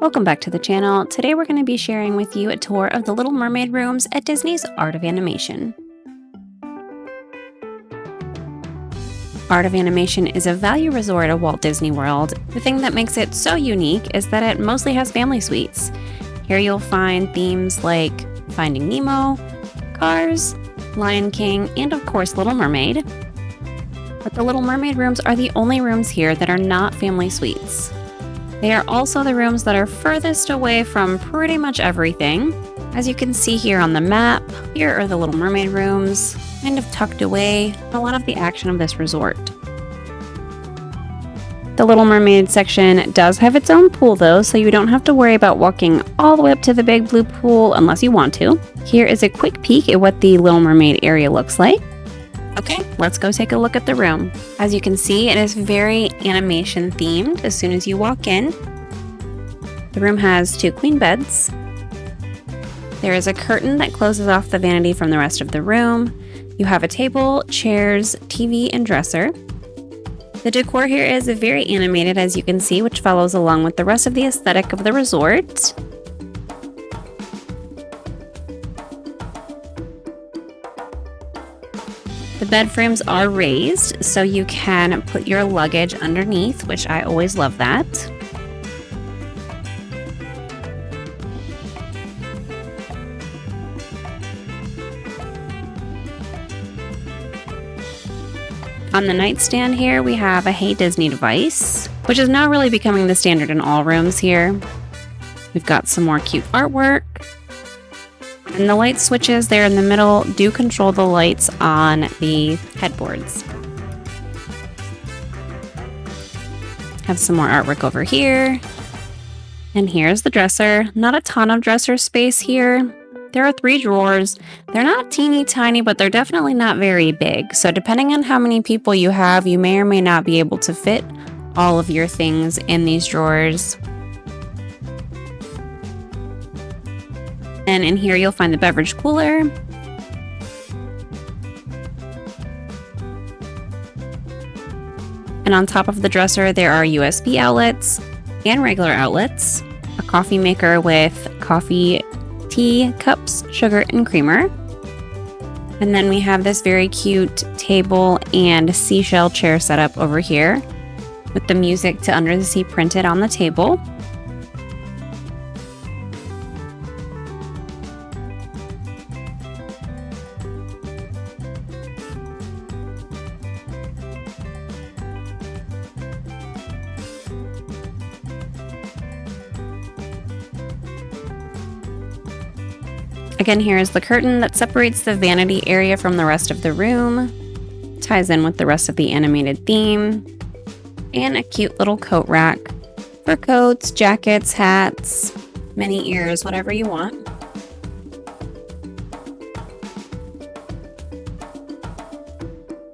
Welcome back to the channel. Today we're going to be sharing with you a tour of the Little Mermaid Rooms at Disney's Art of Animation. Art of Animation is a value resort at Walt Disney World. The thing that makes it so unique is that it mostly has family suites. Here you'll find themes like Finding Nemo, Cars, Lion King, and of course Little Mermaid. But the Little Mermaid Rooms are the only rooms here that are not family suites. They are also the rooms that are furthest away from pretty much everything. As you can see here on the map, here are the Little Mermaid Rooms, kind of tucked away from a lot of the action of this resort. The Little Mermaid section does have its own pool though, so you don't have to worry about walking all the way up to the big blue pool unless you want to. Here is a quick peek at what the Little Mermaid area looks like. Okay, let's go take a look at the room. As you can see, it is very animation themed as soon as you walk in. The room has 2 queen beds. There is a curtain that closes off the vanity from the rest of the room. You have a table, chairs, TV, and dresser. The decor here is very animated, as you can see, which follows along with the rest of the aesthetic of the resort. The bed frames are raised, so you can put your luggage underneath, which I always love that. On the nightstand here, we have a Hey Disney device, which is now really becoming the standard in all rooms here. We've got some more cute artwork. And the light switches there in the middle do control the lights on the headboards. Have some more artwork over here. And here's the dresser. Not a ton of dresser space here. There are 3 drawers. They're not teeny tiny, but they're definitely not very big. So depending on how many people you have, you may or may not be able to fit all of your things in these drawers. And in here you'll find the beverage cooler. And on top of the dresser there are USB outlets and regular outlets, a coffee maker with coffee, tea, cups, sugar, and creamer. And then we have this very cute table and seashell chair setup over here with the music to Under the Sea printed on the table. Again, here is the curtain that separates the vanity area from the rest of the room, ties in with the rest of the animated theme, and a cute little coat rack for coats, jackets, hats, mini ears, whatever you want.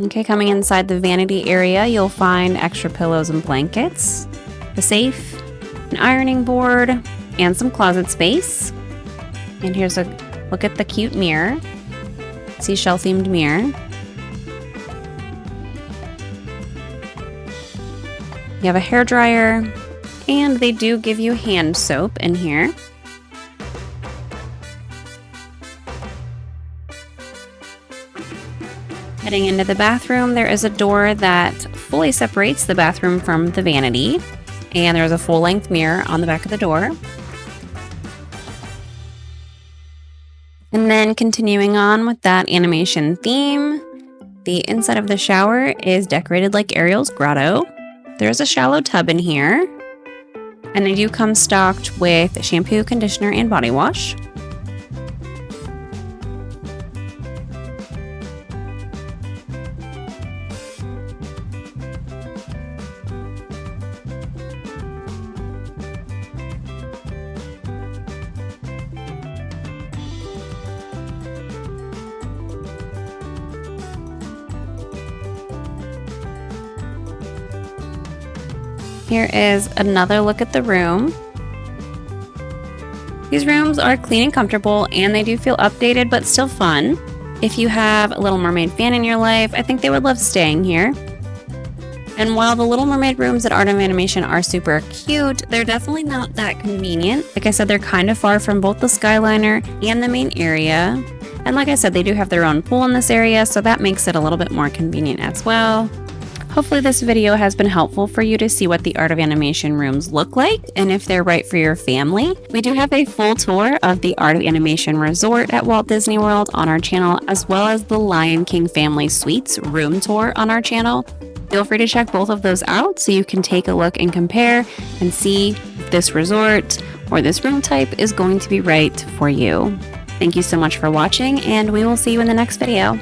Okay, coming inside the vanity area, you'll find extra pillows and blankets, a safe, an ironing board, and some closet space. And here's a look at the cute mirror, seashell themed mirror. You have a hair dryer, and they do give you hand soap in here. Heading into the bathroom, there is a door that fully separates the bathroom from the vanity, and there's a full-length mirror on the back of the door. And then continuing on with that animation theme, the inside of the shower is decorated like Ariel's grotto. There's a shallow tub in here, and they do come stocked with shampoo, conditioner, and body wash. Here is another look at the room. These rooms are clean and comfortable, and they do feel updated but still fun. If you have a Little Mermaid fan in your life, I think they would love staying here. And while the Little Mermaid rooms at Art of Animation are super cute, they're definitely not that convenient. Like I said, they're kind of far from both the Skyliner and the main area. And like I said, they do have their own pool in this area, so that makes it a little bit more convenient as well. Hopefully this video has been helpful for you to see what the Art of Animation rooms look like and if they're right for your family. We do have a full tour of the Art of Animation Resort at Walt Disney World on our channel, as well as the Lion King Family Suites room tour on our channel. Feel free to check both of those out so you can take a look and compare and see if this resort or this room type is going to be right for you. Thank you so much for watching, and we will see you in the next video.